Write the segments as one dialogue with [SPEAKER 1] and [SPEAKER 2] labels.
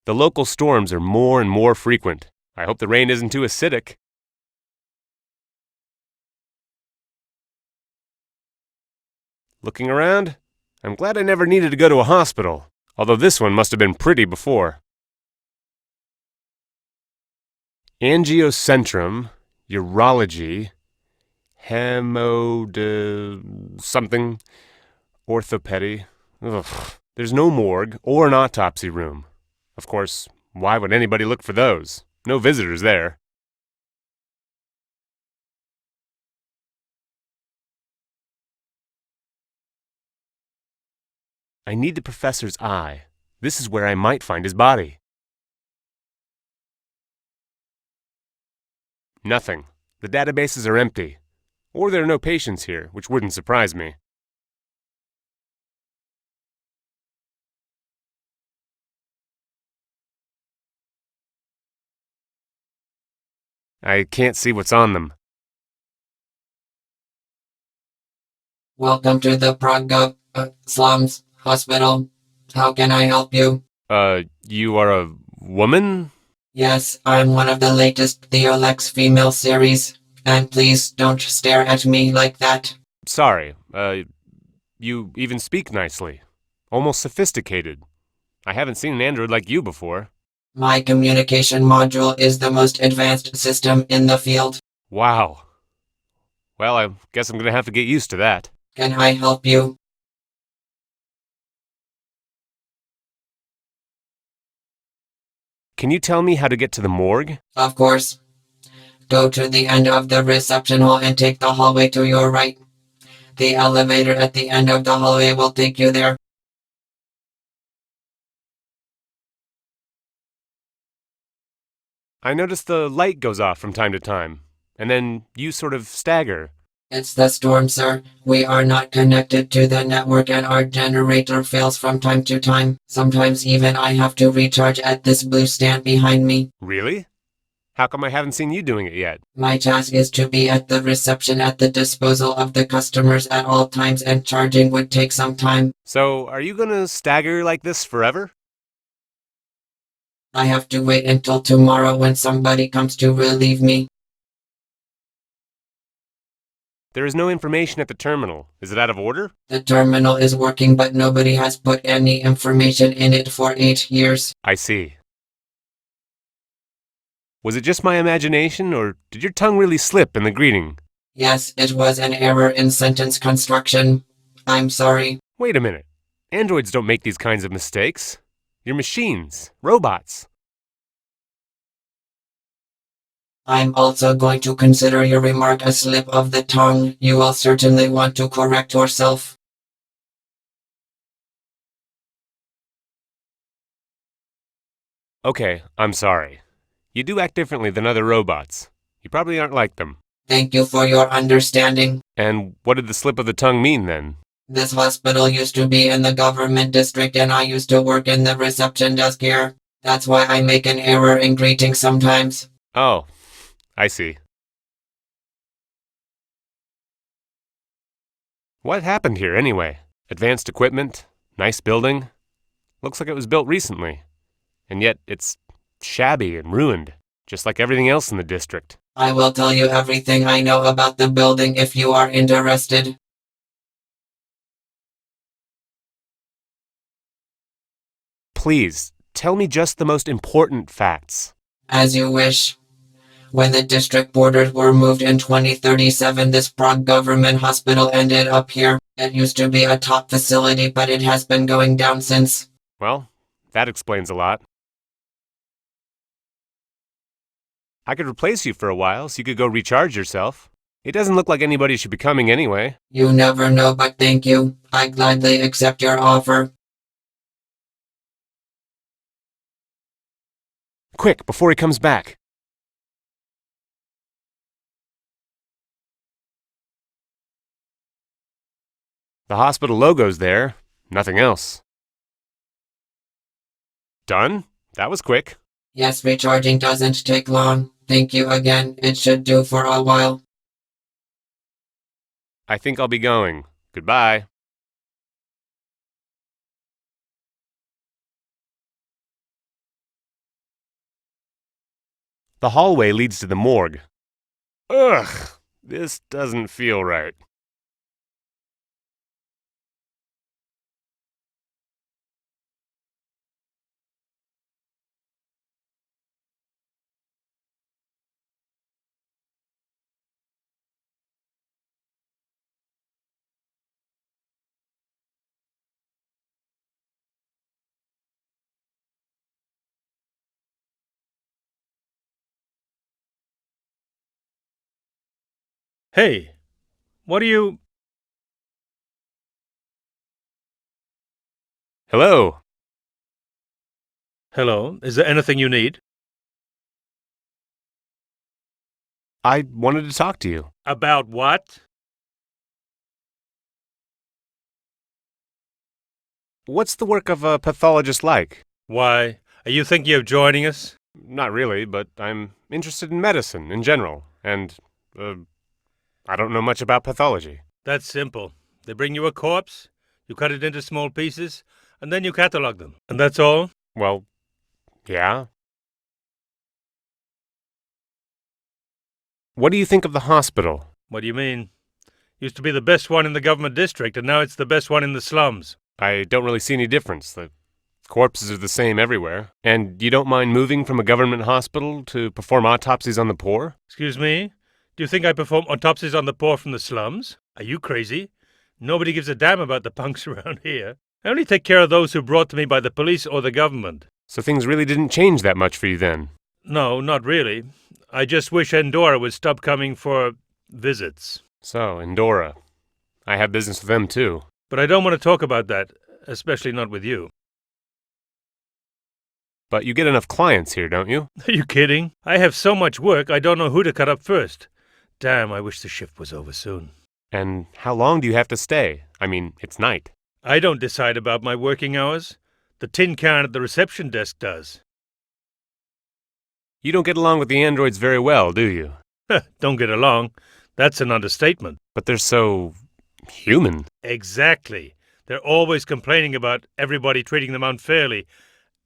[SPEAKER 1] The local storms are more and more frequent. I hope the rain isn't too acidic. Looking around, I'm glad I never needed to go to a hospital, although this one must have been pretty before. Angiocentrum, urology, something, orthopedy. Ugh. There's no morgue or an autopsy room. Of course, why would anybody look for those? No visitors there. I need the professor's eye. This is where I might find his body. Nothing. The databases are empty. Or there are no patients here, which wouldn't surprise me. I can't see what's on them.
[SPEAKER 2] Welcome to the Prague Slums Hospital. How can I help you?
[SPEAKER 1] You are a woman?
[SPEAKER 2] Yes, I'm one of the latest Theolex female series. And please don't stare at me like that.
[SPEAKER 1] Sorry, you even speak nicely. Almost sophisticated. I haven't seen an android like you before.
[SPEAKER 2] My communication module is the most advanced system in the field.
[SPEAKER 1] Wow. Well, I guess I'm gonna have to get used to that.
[SPEAKER 2] Can I help you?
[SPEAKER 1] Can you tell me how to get to the morgue?
[SPEAKER 2] Of course. Go to the end of the reception hall and take the hallway to your right. The elevator at the end of the hallway will take you there.
[SPEAKER 1] I notice the light goes off from time to time, and then you sort of stagger.
[SPEAKER 2] It's the storm, sir. We are not connected to the network and our generator fails from time to time. Sometimes even I have to recharge at this blue stand behind me.
[SPEAKER 1] Really? How come I haven't seen you doing it yet?
[SPEAKER 2] My task is to be at the reception at the disposal of the customers at all times, and charging would take some time.
[SPEAKER 1] So, are you gonna stagger like this forever?
[SPEAKER 2] I have to wait until tomorrow when somebody comes to relieve me.
[SPEAKER 1] There is no information at the terminal. Is it out of order?
[SPEAKER 2] The terminal is working, but nobody has put any information in it for 8 years.
[SPEAKER 1] I see. Was it just my imagination, or did your tongue really slip in the greeting?
[SPEAKER 2] Yes, it was an error in sentence construction. I'm sorry.
[SPEAKER 1] Wait a minute. Androids don't make these kinds of mistakes. You're machines, robots.
[SPEAKER 2] I'm also going to consider your remark a slip of the tongue. You will certainly want to correct yourself.
[SPEAKER 1] Okay, I'm sorry. You do act differently than other robots. You probably aren't like them.
[SPEAKER 2] Thank you for your understanding.
[SPEAKER 1] And what did the slip of the tongue mean then?
[SPEAKER 2] This hospital used to be in the government district and I used to work in the reception desk here. That's why I make an error in greeting sometimes.
[SPEAKER 1] Oh, I see. What happened here anyway? Advanced equipment? Nice building? Looks like it was built recently. And yet it's shabby and ruined, just like everything else in the district.
[SPEAKER 2] I will tell you everything I know about the building if you are interested.
[SPEAKER 1] Please, tell me just the most important facts.
[SPEAKER 2] As you wish. When the district borders were moved in 2037, this Prague government hospital ended up here. It used to be a top facility, but it has been going down since.
[SPEAKER 1] Well, that explains a lot. I could replace you for a while so you could go recharge yourself. It doesn't look like anybody should be coming anyway.
[SPEAKER 2] You never know, but thank you. I gladly accept your offer.
[SPEAKER 1] Quick, before he comes back. The hospital logo's there, nothing else. Done? That was quick.
[SPEAKER 2] Yes, recharging doesn't take long. Thank you again. It should do for a while.
[SPEAKER 1] I think I'll be going. Goodbye. The hallway leads to the morgue. Ugh, this doesn't feel right.
[SPEAKER 3] Hey, what are you...
[SPEAKER 1] Hello.
[SPEAKER 3] Hello, is there anything you need?
[SPEAKER 1] I wanted to talk to you.
[SPEAKER 3] About what?
[SPEAKER 1] What's the work of a pathologist like?
[SPEAKER 3] Why, are you thinking of joining us?
[SPEAKER 1] Not really, but I'm interested in medicine in general, and, I don't know much about pathology.
[SPEAKER 3] That's simple. They bring you a corpse, you cut it into small pieces, and then you catalog them. And that's all?
[SPEAKER 1] Well, yeah. What do you think of the hospital?
[SPEAKER 3] What do you mean? Used to be the best one in the government district, and now it's the best one in the slums.
[SPEAKER 1] I don't really see any difference. The corpses are the same everywhere. And you don't mind moving from a government hospital to perform autopsies on the poor?
[SPEAKER 3] Excuse me? Do you think I perform autopsies on the poor from the slums? Are you crazy? Nobody gives a damn about the punks around here. I only take care of those who are brought to me by the police or the government.
[SPEAKER 1] So things really didn't change that much for you then?
[SPEAKER 3] No, not really. I just wish Endora would stop coming for visits.
[SPEAKER 1] So, Endora. I have business with them too.
[SPEAKER 3] But I don't want to talk about that, especially not with you.
[SPEAKER 1] But you get enough clients here, don't you?
[SPEAKER 3] Are you kidding? I have so much work, I don't know who to cut up first. Damn, I wish the shift was over soon.
[SPEAKER 1] And how long do you have to stay? I mean, it's night.
[SPEAKER 3] I don't decide about my working hours. The tin can at the reception desk does.
[SPEAKER 1] You don't get along with the androids very well, do you?
[SPEAKER 3] Don't get along. That's an understatement.
[SPEAKER 1] But they're so human.
[SPEAKER 3] Exactly. They're always complaining about everybody treating them unfairly,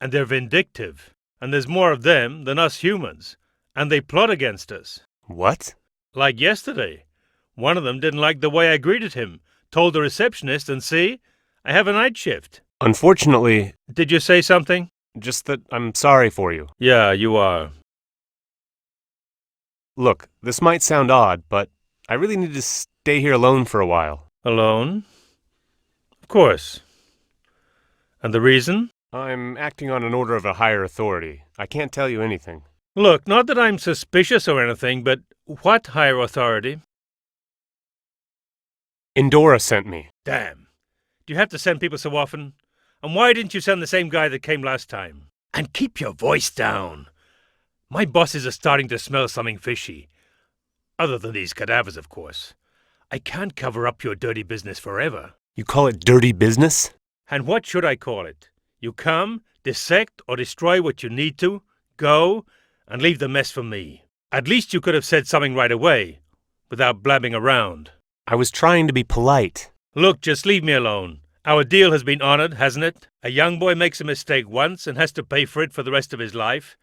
[SPEAKER 3] and they're vindictive. And there's more of them than us humans. And they plot against us.
[SPEAKER 1] What?
[SPEAKER 3] Like yesterday. One of them didn't like the way I greeted him, told the receptionist, and see, I have a night shift.
[SPEAKER 1] Unfortunately,
[SPEAKER 3] Did you say something?
[SPEAKER 1] just that I'm sorry for you.
[SPEAKER 3] Yeah, you are.
[SPEAKER 1] Look, this might sound odd, but I really need to stay here alone for a while.
[SPEAKER 3] Alone? Of course. And the reason?
[SPEAKER 1] I'm acting on an order of a higher authority. I can't tell you anything.
[SPEAKER 3] Look, not that I'm suspicious or anything, but what higher authority?
[SPEAKER 1] Endora sent me.
[SPEAKER 3] Damn. Do you have to send people so often? And why didn't you send the same guy that came last time? And keep your voice down. My bosses are starting to smell something fishy. Other than these cadavers, of course. I can't cover up your dirty business forever.
[SPEAKER 1] You call it dirty business?
[SPEAKER 3] And what should I call it? You come, dissect or destroy what you need to, go, and leave the mess for me. At least you could have said something right away, without blabbing around.
[SPEAKER 1] I was trying to be polite.
[SPEAKER 3] Look, just leave me alone. Our deal has been honored, hasn't it? A young boy makes a mistake once and has to pay for it for the rest of his life.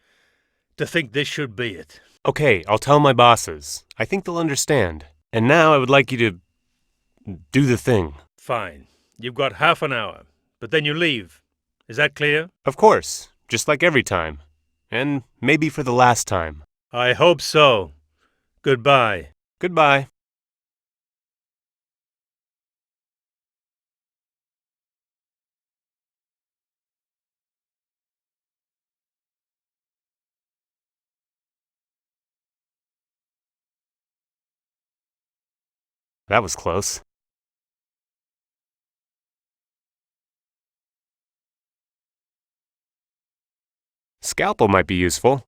[SPEAKER 3] To think this should be it.
[SPEAKER 1] Okay, I'll tell my bosses. I think they'll understand. And now I would like you to do the thing.
[SPEAKER 3] Fine. You've got half an hour, but then you leave. Is that clear?
[SPEAKER 1] Of course, just like every time. And maybe for the last time.
[SPEAKER 3] I hope so. Goodbye.
[SPEAKER 1] Goodbye. That was close. Scalpel might be useful.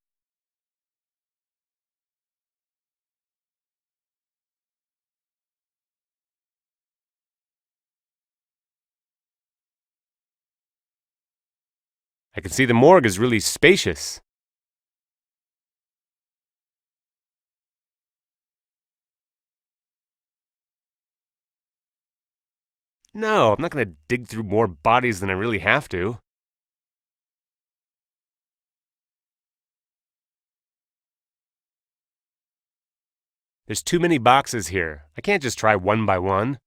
[SPEAKER 1] I can see the morgue is really spacious. No, I'm not going to dig through more bodies than I really have to. There's too many boxes here. I can't just try one by one.